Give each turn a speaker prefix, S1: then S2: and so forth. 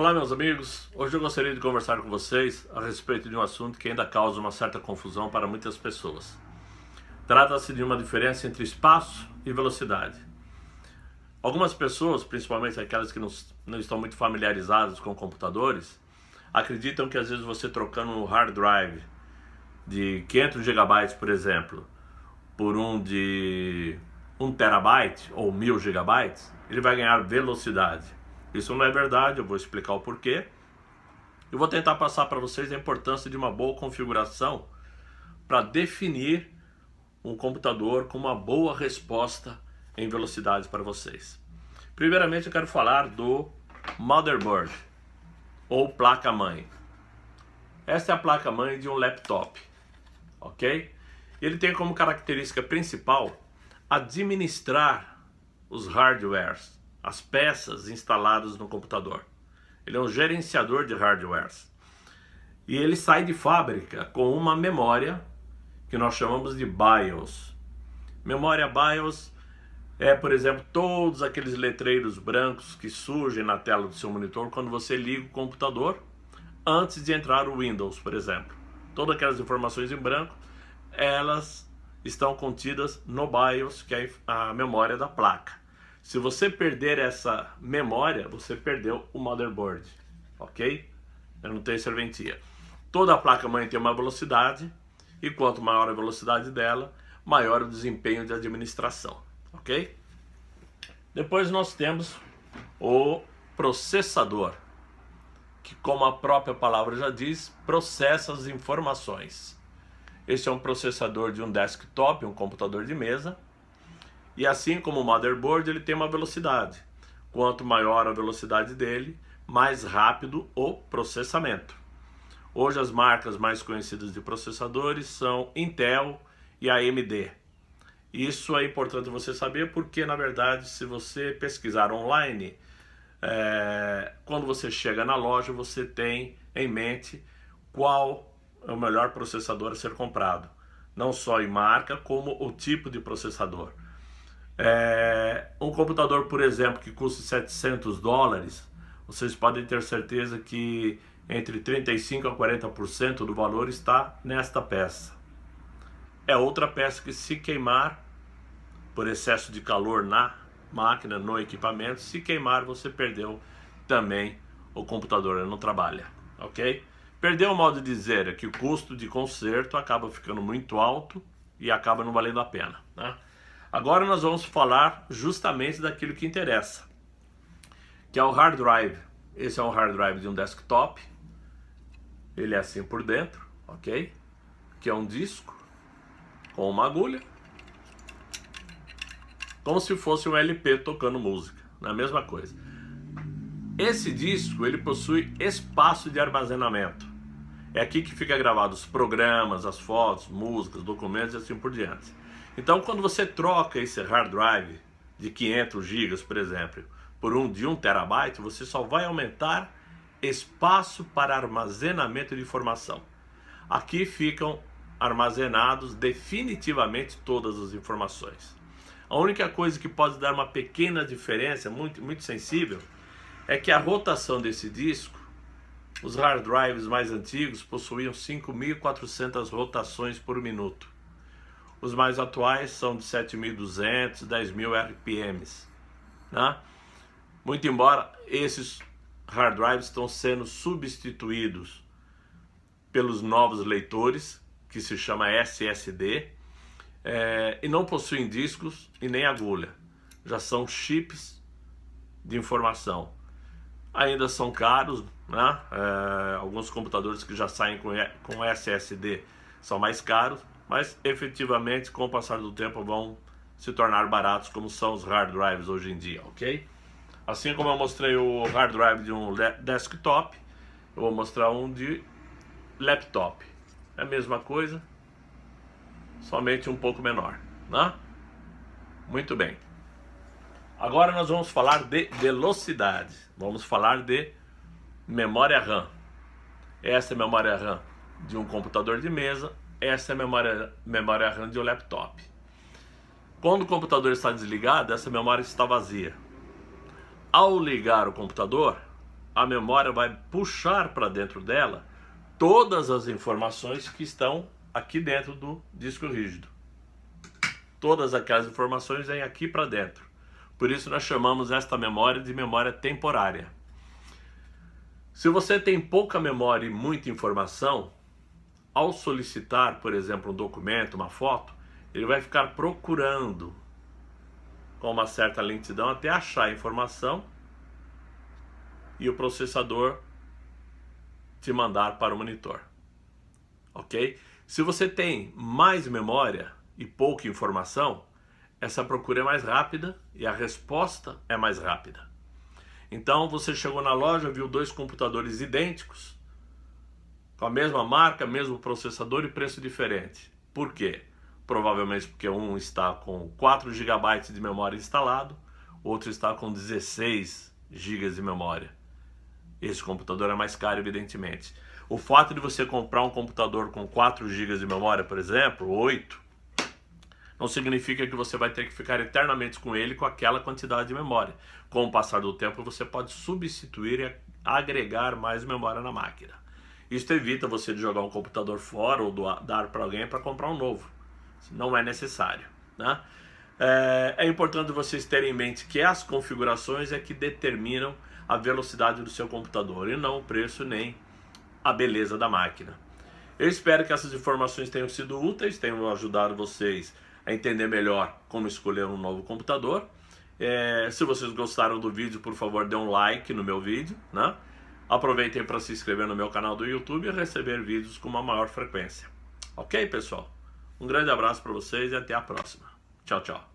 S1: Olá, meus amigos. Hoje eu gostaria de conversar com vocês a respeito de um assunto que ainda causa uma certa confusão para muitas pessoas. Trata-se de uma diferença entre espaço e velocidade. Algumas pessoas, principalmente aquelas que não estão muito familiarizadas com computadores, acreditam que às vezes você trocando um hard drive de 500 GB, por exemplo, por um de 1 TB ou 1000 GB, ele vai ganhar velocidade. Isso não é verdade, eu vou explicar o porquê. Eu vou tentar passar para vocês a importância de uma boa configuração para definir um computador com uma boa resposta em velocidade para vocês. Primeiramente eu quero falar do motherboard, ou placa-mãe. Esta é a placa-mãe de um laptop, ok? Ele tem como característica principal administrar os hardwares, as peças instaladas no computador. Ele é um gerenciador de hardwares. E ele sai de fábrica com uma memória que nós chamamos de BIOS. Memória BIOS é, por exemplo, todos aqueles letreiros brancos que surgem na tela do seu monitor quando você liga o computador antes de entrar o Windows, por exemplo. Todas aquelas informações em branco, elas estão contidas no BIOS, que é a memória da placa. Se você perder essa memória, você perdeu o motherboard, ok? Eu não tenho serventia. Toda a placa-mãe tem uma velocidade, e quanto maior a velocidade dela, maior o desempenho de administração, ok? Depois nós temos o processador, que, como a própria palavra já diz, processa as informações. Esse é um processador de um desktop, um computador de mesa. E assim como o motherboard, ele tem uma velocidade. Quanto maior a velocidade dele, mais rápido o processamento. Hoje as marcas mais conhecidas de processadores são Intel e AMD. Isso é importante você saber porque, na verdade, se você pesquisar online, quando você chega na loja, você tem em mente qual é o melhor processador a ser comprado. Não só em marca, como o tipo de processador. Um computador, por exemplo, que custa $700, vocês podem ter certeza que entre 35% a 40% do valor está nesta peça. É outra peça que, se queimar por excesso de calor na máquina, no equipamento, se queimar, você perdeu também o computador, ele não trabalha, ok? Perdeu o modo de dizer é que o custo de conserto acaba ficando muito alto e acaba não valendo a pena, né? Agora nós vamos falar justamente daquilo que interessa, que é o hard drive. Esse é um hard drive de um desktop. Ele é assim por dentro, ok? Que é um disco com uma agulha, como se fosse um LP tocando música, não é a mesma coisa. Esse disco, ele possui espaço de armazenamento. É aqui que fica gravado os programas, as fotos, músicas, documentos e assim por diante. Então, quando você troca esse hard drive de 500 GB, por exemplo, por um de 1 TB, você só vai aumentar espaço para armazenamento de informação. Aqui ficam armazenados definitivamente todas as informações. A única coisa que pode dar uma pequena diferença, muito sensível, é que a rotação desse disco, os hard drives mais antigos possuíam 5.400 rotações por minuto. Os mais atuais são de 7.200, 10.000 RPMs, né? Muito embora esses hard drives estão sendo substituídos pelos novos leitores, que se chama SSD, e não possuem discos e nem agulha. Já são chips de informação. Ainda são caros, né? Alguns computadores que já saem com SSD são mais caros, mas efetivamente com o passar do tempo vão se tornar baratos, como são os hard drives hoje em dia, ok? Assim como eu mostrei o hard drive de um desktop, eu vou mostrar um de laptop. É a mesma coisa, somente um pouco menor, né? Muito bem. Agora nós vamos falar de velocidade. Vamos falar de memória RAM. Essa é a memória RAM de um computador de mesa. Essa é a memória RAM de um laptop. Quando o computador está desligado, essa memória está vazia. Ao ligar o computador, a memória vai puxar para dentro dela todas as informações que estão aqui dentro do disco rígido. Todas aquelas informações vêm aqui para dentro. Por isso nós chamamos esta memória de memória temporária. Se você tem pouca memória e muita informação, ao solicitar, por exemplo, um documento, uma foto, ele vai ficar procurando com uma certa lentidão até achar a informação e o processador te mandar para o monitor. Ok? Se você tem mais memória e pouca informação, essa procura é mais rápida e a resposta é mais rápida. Então você chegou na loja, viu 2 computadores idênticos, com a mesma marca, mesmo processador e preço diferente. Por quê? Provavelmente porque um está com 4 GB de memória instalado, outro está com 16 GB de memória. Esse computador é mais caro, evidentemente. O fato de você comprar um computador com 4 GB de memória, por exemplo, 8, não significa que você vai ter que ficar eternamente com ele com aquela quantidade de memória. Com o passar do tempo, você pode substituir e agregar mais memória na máquina. Isso evita você de jogar um computador fora ou dar para alguém para comprar um novo. Não é necessário, né? É importante vocês terem em mente que as configurações é que determinam a velocidade do seu computador e não o preço nem a beleza da máquina. Eu espero que essas informações tenham sido úteis, tenham ajudado vocês a entender melhor como escolher um novo computador. Se vocês gostaram do vídeo, por favor, dê um like no meu vídeo, né? Aproveitem para se inscrever no meu canal do YouTube e receber vídeos com uma maior frequência. Ok, pessoal? Um grande abraço para vocês e até a próxima. Tchau, tchau.